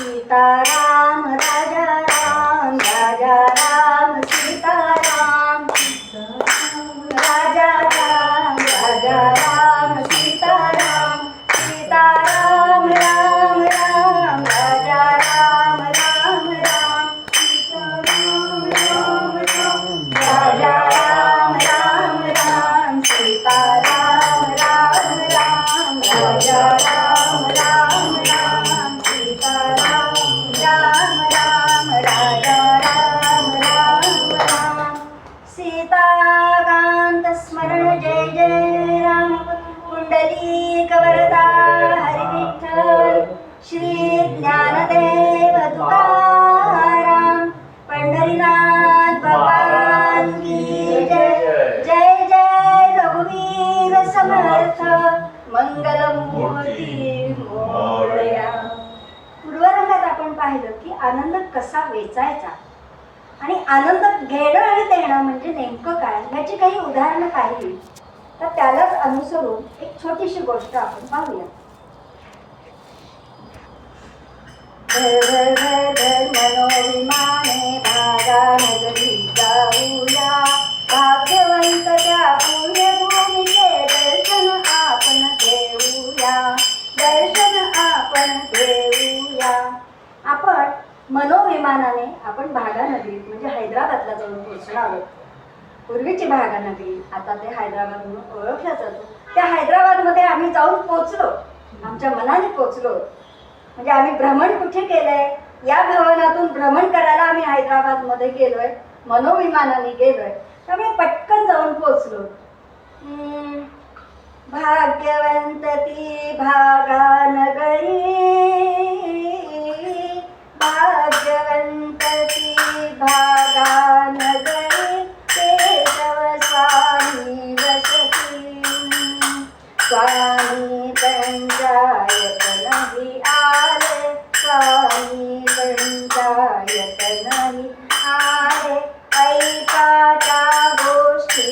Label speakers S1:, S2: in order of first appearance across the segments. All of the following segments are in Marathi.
S1: सीताराम राजा राम, राजा राम सीताराम, राजा राम, राजा राम सीताराम, सीताराम राम राम, राजा राम राम राम, सीताराम राम राम, राजा राम राम राम, सीताराम राम राम, राजा राम राम राम, सीताराम राम राम, राजा राम राम राम, सीताकांत स्मरण जय जय राम, पुंडलीक वरदा हरी विठ्ठल, श्री ज्ञानदेव तुकाराम, पंढरीनाथ भगवान की जय, जय जय रघुवीर समर्थ, मंगलमूर्ती मोरया. पूर्वरंगात आपण पाहिलं की आनंद कसा वेचायचा आणि आनंद घेणं आणि देणं म्हणजे नेमकं काय याची काही उदाहरणं पाहिली तर त्यालाच अनुसरून एक छोटीशी गोष्ट आपण पाहूया. धर धर धर मनोविमाने भागा नगरी जाऊया, भाग्यवंत त्या पुण्यभूमीचे दर्शन आपण घेऊया, दर्शन आपण घेऊया. आपण मनोविमानाने आपण भागा नगरीत म्हणजे हैदराबादला जाऊन पोहोचणार आहोत. पूर्वीची भागा नगरी आता ते हैदराबाद म्हणून ओळखलं जातो. त्या हैदराबादमध्ये आम्ही जाऊन पोचलो, आमच्या मनाने पोचलो. म्हणजे आम्ही भ्रमण कुठे केलंय, या भवनातून भ्रमण करायला आम्ही हैदराबादमध्ये गेलोय, मनोविमानाने गेलोय, त्यामुळे पटकन जाऊन पोचलो. भाग्यवंत ती भागा नगरी, भाग्यवंत ती भागा नगरी, केशव स्वामी वसती, स्वामी पंचायत नाही आले, स्वामी पंचायत नाही आले, ऐकाच्या गोष्टी,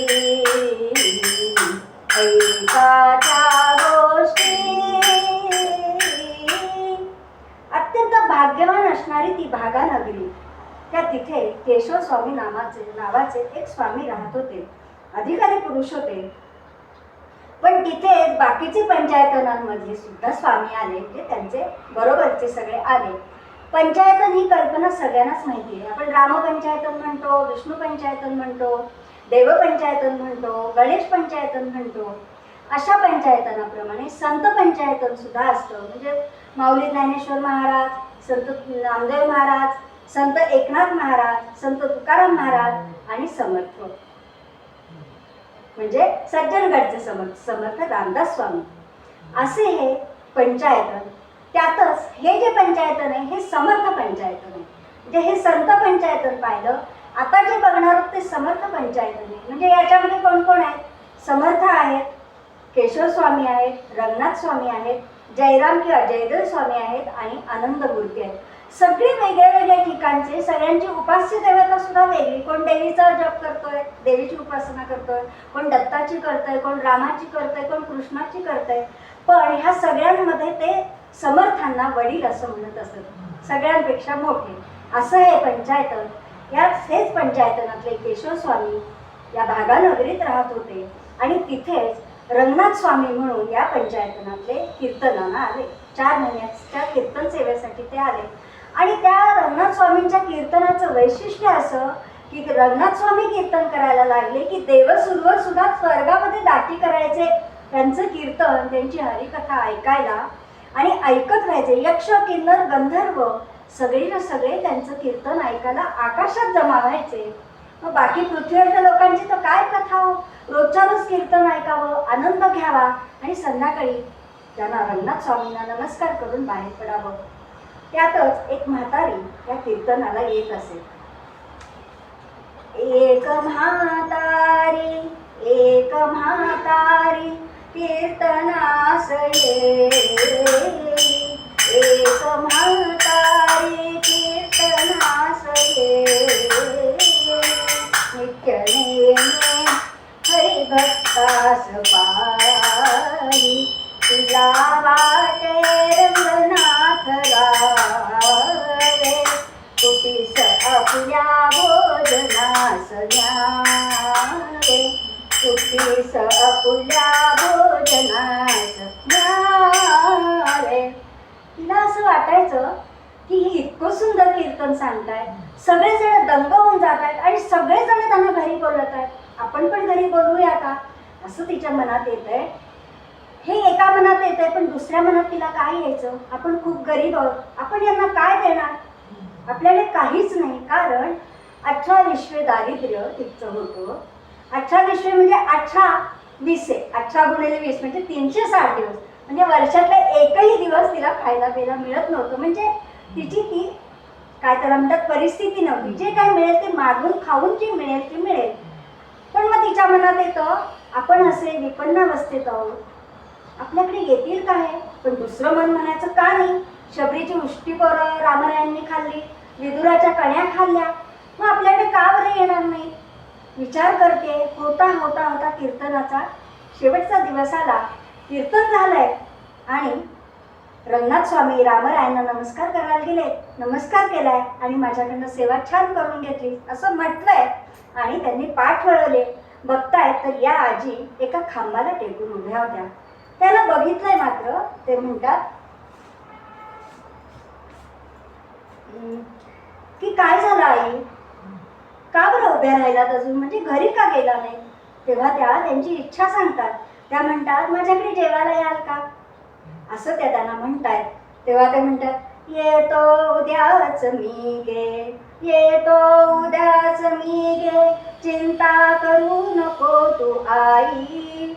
S1: ऐकाच्या गोष्टी. अत्यंत भाग्यवान असणारी ती भागा नगरी, त्या तिथे केशव स्वामी नावाचे एक स्वामी राहत होते. अधिकारी पुरुष होते, पण तिथे बाकीचे पंचायतनांमध्ये सुद्धा स्वामी आले, म्हणजे त्यांचे बरोबरचे सगळे आले. पंचायतन ही कल्पना सगळ्यांनाच माहिती आहे. आपण ग्रामपंचायतन म्हणतो, विष्णू पंचायतन म्हणतो, देवपंचायतन म्हणतो, गणेश पंचायतन म्हणतो. अशा पंचायतनाप्रमाणे संत पंचायतन सुद्धा असतं. म्हणजे माऊली ज्ञानेश्वर महाराज, संत नामदेव महाराज, संत एकनाथ महाराज, संत तुकाराम महाराज आणि समर्थ म्हणजे सज्जनगडचे समर्थ रामदास स्वामी, असे हे पंचायतन. त्यातच हे जे पंचायतन आहे हे समर्थ पंचायतन आहे. म्हणजे हे संत पंचायतन पाहिलं, आता जे बघणार आहोत ते समर्थ पंचायतन आहे. म्हणजे याच्यामध्ये कोण कोण आहेत? समर्थ आहेत, केशव स्वामी आहेत, रंगनाथ स्वामी आहेत, जयराम किंवा जयदेव स्वामी आहेत आणि आनंदमूर्ती आहेत. सगळे वेगळ्या वेगळ्या ठिकाणचे, सगळ्यांची उपास्य देवता सुद्धा वेगळी. कोण देवीचा जप करतोय, देवीची उपासना करतोय, कोण दत्ताची करतोय, कोण रामाची करतोय, कोण कृष्णाची करतोय. पण ह्या सगळ्यांमध्ये ते समर्थांना वडील असं म्हणत असत, सगळ्यांपेक्षा मोठे असं हे पंचायतन. हेच पंचायतनातले केशव स्वामी या भागानगरीत राहत होते आणि तिथेच रंगनाथ स्वामी म्हणून या पंचायतनातले कीर्तनाला आले. 4 महिन्याच्या कीर्तन सेवेसाठी ते आले. आणि त्या रंगनाथ स्वामींच्या कीर्तनाचं वैशिष्ट्य असं की रंगनाथ स्वामी कीर्तन करायला लागले की देवसुरवर सुद्धा स्वर्गामध्ये दाटी करायचे त्यांचं कीर्तन, त्यांची हरिकथा ऐकायला आणि ऐकत राहायचे. यक्ष, किन्नर, गंधर्व सगळे सगळे त्यांचं कीर्तन ऐकायला आकाशात जमा व्हायचे. मग बाकी पृथ्वीवरच्या लोकांची तर काय कथा हो, रोजच्या रोज कीर्तन ऐकावं, आनंद घ्यावा आणि संध्याकाळी त्यांना रंगनाथ स्वामींना नमस्कार करून बाहेर पडावं. त्यातच एक म्हातारी त्या कीर्तनाला येत असे. एक म्हातारी, एक म्हातारी कीर्तनास ये, एक म्हातारी कीर्तनास ये, नित्य नेमे हरिभक्तास पारी, तिला वाटे रंगनाथ राम, कुटीस आपुल्या भोजनास न्यावे, कुटीस आपुल्या भोजनास न्यावे. तिला असं वाटायचं की ही इतकं सुंदर कीर्तन सांगतायत, सगळेजण दंग होऊन जात आहेत आणि सगळेजण त्यांना घरी बोलत आहेत, आपण पण घरी बोलूया का असं तिच्या मनात येत आहे. हे एका मनात येत आहे, पण दुसऱ्या मनात तिला काय यायचं, आपण खूप गरीब आहोत, आपण यांना काय देणार, आपल्याला काहीच नाही. कारण 18 विश्वे दारिद्र्य तिचं होतं. 18 विश्वे म्हणजे 18 20, 18 गुणिले 20 म्हणजे 360 दिवस, म्हणजे वर्षातला एकही दिवस तिला खायला प्यायला मिळत नव्हतं. म्हणजे तिची ती काय त्याला म्हणतात परिस्थिती नव्हती, जे काय मिळेल ते मागून खाऊन जे मिळेल ते मिळेल. पण मग तिच्या मनात येतं आपण असे विपन्नावस्थेत आहोत, आपल्याकडे येतील काय. पण दुसरं मन म्हणायचं का नाही, शबरीची उष्टी पोरं रामरायांनी खाल्ली, विदुराच्या कण्या खाल्ल्या, मग आपल्याकडे का बरं येणार नाही. विचार करते. होता होता होता कीर्तनाचा शेवटचा दिवस आला, कीर्तन झालंय आणि रंगनाथ स्वामी रामरायांना नमस्कार करायला गेले, नमस्कार केलाय आणि माझ्याकडनं सेवा छान करून घेतली असं म्हटलंय आणि त्यांनी पाठ वळवले. बघतायत तर या आजी एका खांबाला टेकून उभ्या होत्या. त्याला बघितलंय मात्र ते म्हणतात की काय झालं आई, का बरं उभ्या राहिलात अजून, म्हणजे घरी का गेला नाही. तेव्हा त्या त्यांची इच्छा सांगतात. त्या म्हणतात माझ्याकडे जेवायला याल का, असं त्या त्यांना म्हणतायत. तेव्हा ते म्हणतात येतो उद्याच मी गे, येतो उद्याच मी गे, चिंता करू नको तू आई.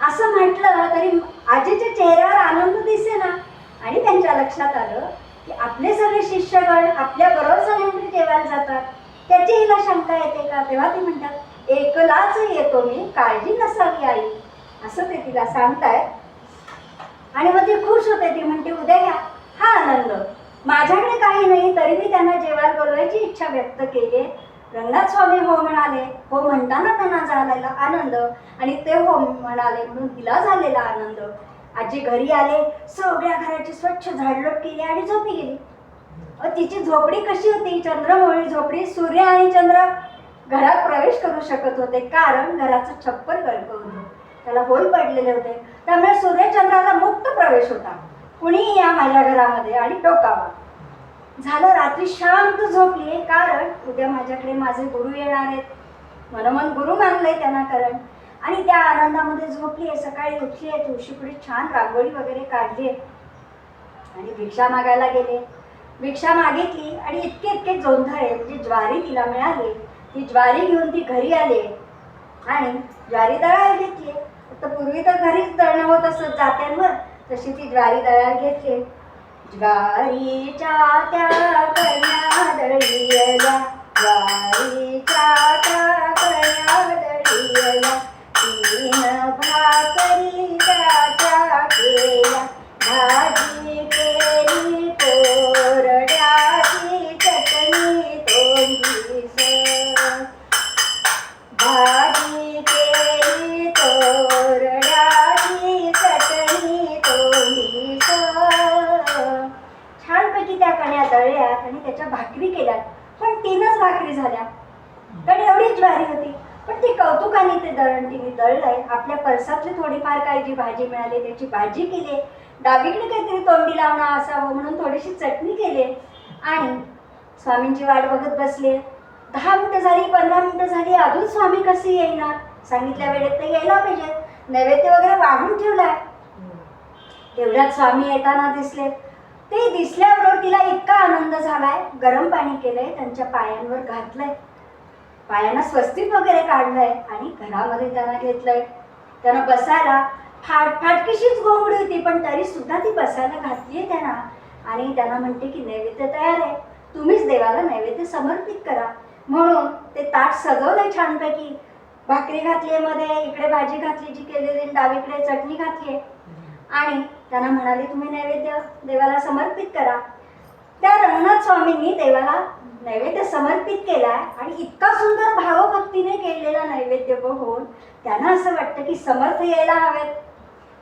S1: असं म्हटलं तरी आजीच्या चेहऱ्यावर आनंद दिसेना आणि त्यांच्या लक्षात आलं की आपले सगळे शिष्यगण आपल्या बरोबर सगळ्यांकडे जेवायला जातात, त्याची हिला शंका येते का. तेव्हा ते म्हणतात एकलाच येतो मी, काळजी नसावी आई, असं ते तिला सांगतायत. आणि मग ती खुश होते. ती म्हणते उद्या या. हा आनंद, माझ्याकडे काही नाही तरी मी त्यांना जेवायला बोलवायची इच्छा व्यक्त केली. रंगनाथ स्वामी हो म्हणाले, हो म्हणताना त्यांना झालेला आनंद आणि ते हो म्हणाले म्हणून तिला झालेला आनंद. आजी घरी आले, सगळ्या घराची स्वच्छ झाडलोट केली आणि झोपी गेली. तिची झोपडी कशी होती, चंद्रमोळी झोपडी. सूर्य आणि चंद्र घरात प्रवेश करू शकत होते कारण घराचं छप्पर गळकं होतं, त्याला होल पडलेले होते, त्यामुळे सूर्यचंद्राला मुक्त प्रवेश होता. कुणीही या माझ्या घरामध्ये आणि टोकावा. झालं रात्री शांत झोपली कारण उद्या माझ्याकडे माझे गुरु येणार आहेत, मनोमन गुरु मानलंय त्यांना करण. आणि त्या आनंदामध्ये झोपली आहे. सकाळी उठली आहे, तुळशीपुढे छान रांगोळी वगैरे काढली आहे आणि भिक्षा मागायला गेले. भिक्षा मागितली आणि इतके इतके जोंधळे म्हणजे ज्वारी तिला मिळाली. ती ज्वारी घेऊन ती घरी आले आणि ज्वारी दळायला घेतली. तर पूर्वी तर घरीच दळणं होत असत जात्यांवर, तशी ती ज्वारी दळायला घेतली. ज्वारीच्या त्या कण्या दळीयल्या, ज्वारीच्या त्या कण्या दळीयल्या, तीन भाकरी त्याच्या केल्या, भाजी केली कोरड्याची, चटणी तोंडीस, भाजी केली कोरड्याची, चटणी तोंडीस. छानपैकी त्या कण्या दळल्या आणि त्याच्या भाकरी केल्या, पण 3च भाकरी झाल्या कारण एवढी ज्वारी होती. पण ती कौतुकाने ते दळण तिने दळलंय. आपल्या परसातली थोडीफार काही जी भाजी मिळाली त्याची भाजी केली, डावीकडे काहीतरी तोंडी लावणं असावं म्हणून थोडीशी चटणी केली आणि स्वामींची वाट बघत बसले. 10 मिनिटं झाली, 15 मिनिटं झाली, अजून स्वामी कसे येणार. सांगितल्या वेळेत तर यायला पाहिजे, नैवेद्य वगैरे वाढून ठेवलाय. तेवढ्यात स्वामी येताना दिसले. ते दिसल्याबरोबर तिला इतका आनंद झालाय, गरम पाणी केलंय, त्यांच्या पायांवर घातलंय, पायांना स्वस्तिक वगैरे काढलंय आणि घरामध्ये त्यांना घेतलंय. त्यांना बसायला फाटकीशीच घोंगडी होती पण तरी सुद्धा ती बसायला घातलीये त्यांना. आणि त्यांना म्हणते की नैवेद्य तयार आहे, तुम्हीच देवाला नैवेद्य समर्पित करा. म्हणून ते ताट सजवलंय छानपैकी. भाकरी घातली मध्ये, इकडे भाजी घातली जी केलेली, डावीकडे चटणी घातली आणि त्यांना म्हणाले तुम्ही नैवेद्य देवाला समर्पित करा. त्या रंगनाथ स्वामींनी देवाला नैवेद्य समर्पित केलाय आणि इतका सुंदर भावभक्तीने केलेला नैवेद्य बघून त्यांना असं वाटतं की समर्थ यायला हवेत,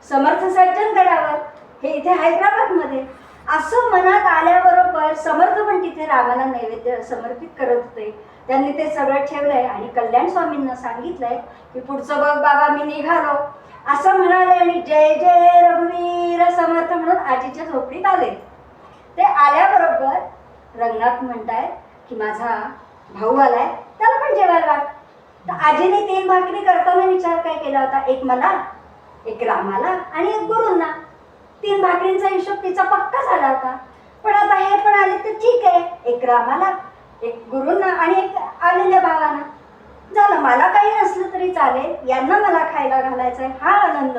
S1: समर्थ सज्जन करावं. हे इथे हैदराबादमध्ये असं मनात आल्याबरोबर समर्थ पण तिथे रामाला नैवेद्य समर्पित करत होते. त्यांनी ते सगळं ठेवलंय आणि कल्याण स्वामींना सांगितलंय की पुढचं बघ बाबा, मी निघालो असं म्हणाले आणि जय जय रघुवीर समर्थ म्हणून आजीच्या झोपडीत आले. ते आल्याबरोबर रंगनाथ म्हणतायत की माझा भाऊ आलाय, त्याला पण जेवायला वाट. तर आजीने 3 भाकरी करताना विचार काय केला होता, एक मला, एक रामाला आणि एक गुरूंना. 3 भाकरींचा हिशोब तिचा पक्का झाला होता. पण आता हे पण आले तर ठीक आहे, एक रामाला, एक गुरूंना आणि एक आलेल्या भावांना. झालं, मला काही नसलं तरी चालेल, यांना मला खायला घालायचंय, हा आनंद.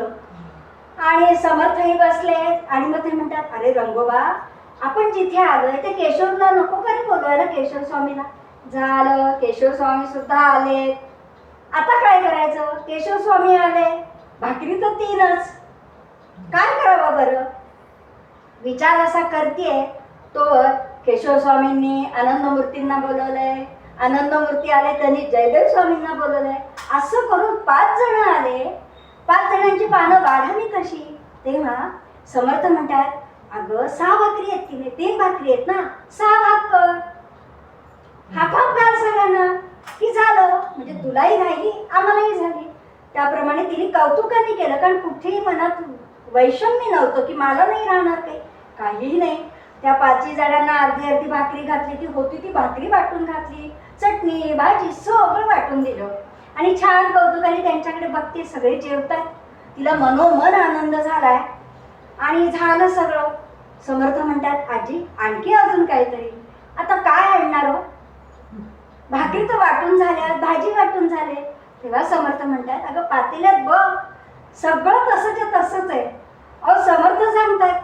S1: आणि समर्थही बसले आणि मग ते म्हणतात, अरे रंगोबा, आपण जिथे आलोय ते केशवला नको का रे बोलवायला, केशव स्वामीला. झालं, केशव स्वामी सुद्धा आले. आता काय करायचं, केशव स्वामी आले, भाकरी तर 3च, काय करावं बरं. विचार असा करतेय तोवर केशव स्वामींनी आनंदमूर्तींना बोलवलंय, आनंदमूर्ती आले त्यांनी जयदेव स्वामींना बोलवलंय. असं करून 5 जण आले. 5 जणांची पानं वाढावी कशी. तेव्हा समर्थ म्हणतात, अगं 6 भाकरी आहेत, तिने 3 भाकरी आहेत ना, 6 भाग कर, हाफ घाल सगळ्यांना की झालं, म्हणजे तुलाही राहिली आम्हालाही झाली. त्याप्रमाणे तिने कौतुकाने केलं, कारण कुठेही मनात वैषम्य नव्हतं की मला नाही राहणार काहीही नाही. त्या 5 जणांना अर्धी अर्धी भाकरी घातली, ती होती ती भाकरी वाटून घातली, चटणी भाजी सगळं वाटून दिलं आणि छान कौतुकाने त्यांच्याकडे बघते, सगळे जेवतात. तिला मनोमन आनंद झालाय आणि झालं सगळं. समर्थ म्हणतात, आजी आणखी अजून काहीतरी, आता काय आणणार हो, भाकरी तर वाटून झाल्या, भाजी वाटून झाले. तेव्हा समर्थ म्हणतात, अगं पातेल्यात बघ, सगळं तसंच्या तसंच आहे. अहो समर्थ सांगतात.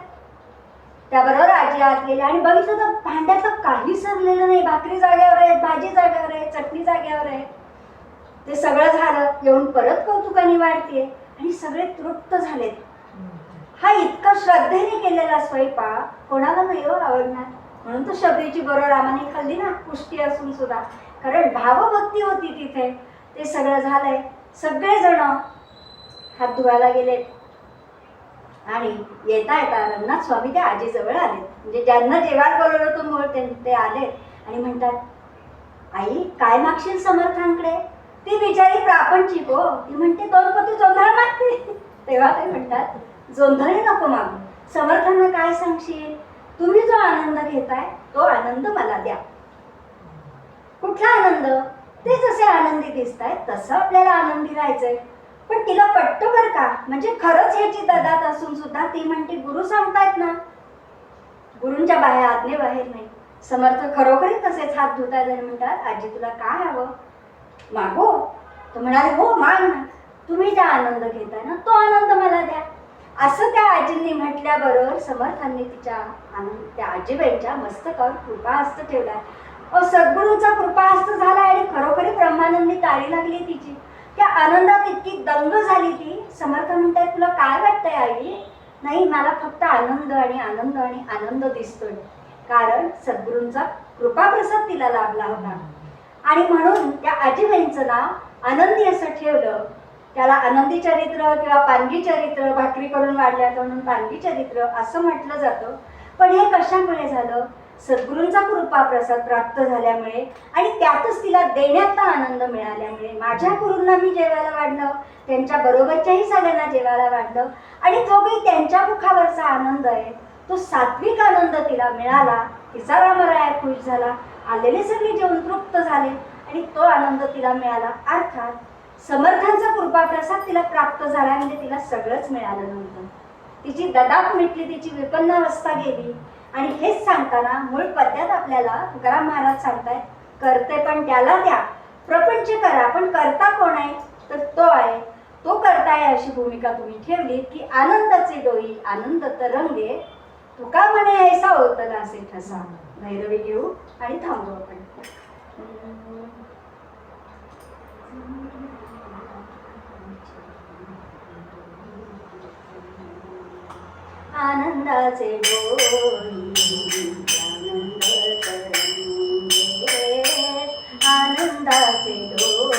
S1: त्याबरोबर आजी आत गेली आणि बघितलं तर भांड्यातलं काही सरलेलं नाही, भाकरी जाग्यावर आहे, भाजी जाग्यावर आहे, चटणी जाग्यावर आहे. ते सगळं झालं, येऊन परत कौतुकाने वाढते आणि सगळे तृप्त झालेत. हा इतका श्रद्धेने केलेला स्वयंपाक कोणाला नाही हो आवडणार. म्हणून तर शबरीची बरोबर रामाने खाल्ली ना, पुष्टी असून सुद्धा, कारण भावभक्ती होती तिथे. ते सगळं झालंय, सगळेजण हात धुवायला गेलेत आणि येता येता रंगनाथ स्वामी त्या आजीजवळ आले, म्हणजे ज्यांना जेवायला बोलवलं होतं मूळ ते आले आणि म्हणतात, आई काय मागशील समर्थांकडे. ती बिचारी प्रापंचिक हो, ती म्हणते 2 पोती जोंधळ मागते. तेव्हा ते म्हणतात, जोंधळही नको मागू, समर्थांना काय सांगशील, तुम्ही जो आनंद घेताय तो आनंद मला द्या. कुठला आनंद, ते जसे आनंदी दिसत आहेत तसं आपल्याला आनंदी राहायचंय. पण तिला पटतं बरं का, म्हणजे खरंच ह्याची ददात असून सुद्धा ती म्हणते, गुरु सांगतायत ना, गुरूंच्या बाहेर आज्ञे बाहेर नाही. समर्थ खरोखरी तसेच हात धुतात आणि म्हणतात, आजी तुला काय हवं मागो. तर म्हणाले, हो माग ना, तुम्ही ज्या आनंद घेताय ना तो आनंद मला द्या. असं त्या आजींनी म्हटल्याबरोबर समर्थांनी त्या आजीबाईंच्या मस्तकावर कृपाहस्त ठेवलाय. सद्गुरूंचा कृपाहस्त झाला आणि खरोखरी ब्रह्मानंदी ताळी लागली तिची. त्या आनंदात इतकी दंग झाली ती. समर्थ म्हणतात, तुला काय वाटतंय आई. नाही, मला फक्त आनंद आणि आनंद आणि आनंद दिसतोय, कारण सद्गुरूंचा कृपाप्रसाद तिला लाभला होता. आणि म्हणून त्या आजीबाईंचं नाव आनंदी असं ठेवलं. त्याला आनंदी चरित्र किंवा पानगी चरित्र, भाकरी करून वाढल्या म्हणून पानगी चरित्र असं म्हटलं जातं. पण हे कशामुळे झालं, सद्गुरूंचा कृपाप्रसाद प्राप्त झाल्यामुळे आणि त्यातच तिला देण्यातला आनंद मिळाल्यामुळे. माझ्या गुरूंना मी जेवायला वाढलं, त्यांच्या बरोबरच्याही सगळ्यांना जेवायला वाढलं आणि तो काही त्यांच्या मुखावरचा आनंद आहे, तो सात्विक आनंद तिला मिळाला. तिचा रामराया खुश झाला, आलेले सगळे जेवण तृप्त झाले आणि तो आनंद तिला मिळाला. अर्थात समर्थांचा कृपाप्रसाद तिला प्राप्त झाला म्हणजे तिला सगळंच मिळालं नव्हतं. तिची ददात मिटली, तिची विपन्नावस्था गेली. आणि हेच सांगताना मूळ पद्यात आपल्याला तुकाराम महाराज सांगतायत, करते पण त्याला द्या, प्रपंच करा पण करता कोण आहे, तर तो आहे, तो करताय अशी भूमिका तुम्ही ठेवली की आनंदाचे डोई आनंद तरंगे, तुका म्हणे ऐसा होतला असे ठसा. भैरवी घेऊ आणि थांबू आपण. आनंदाचे डोई आनंद तरंगे, आनंदाचे डोई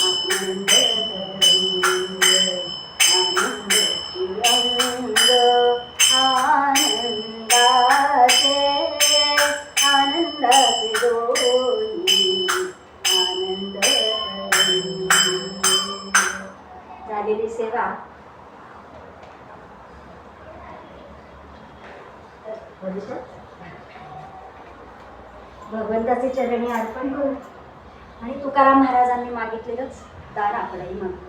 S1: आनंद तरंगे, आनंदाची रंग आनंद. भगवंताचे चरणी अर्पण करू आणि तुकाराम महाराजांनी मागितलेलंच दान आपलंही मागू.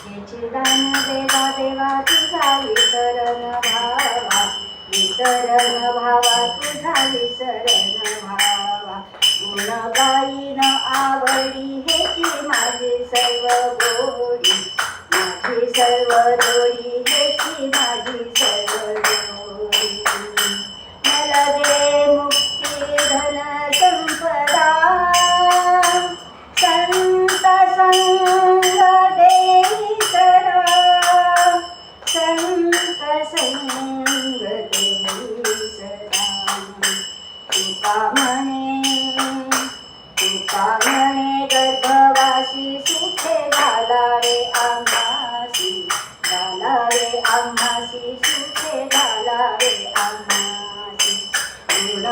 S1: याचे दान देवा देवा तुझा विसरण भावा, विसरण भावा तुझा विसरण भावा. गुण गाईन आवडी हेची माझी सर्व गोडी, माझी सर्व जोडी हेची माझी सर्व जोडी. मला दे मुक्ती धन संपदा, संत संग देई सदा, संत संग देई सदा. तुका म्हणे गर्भवासी सुखे घालावे आम्हासी, घालावे आम्हासी सुखे घालावे आम्हासी. गुण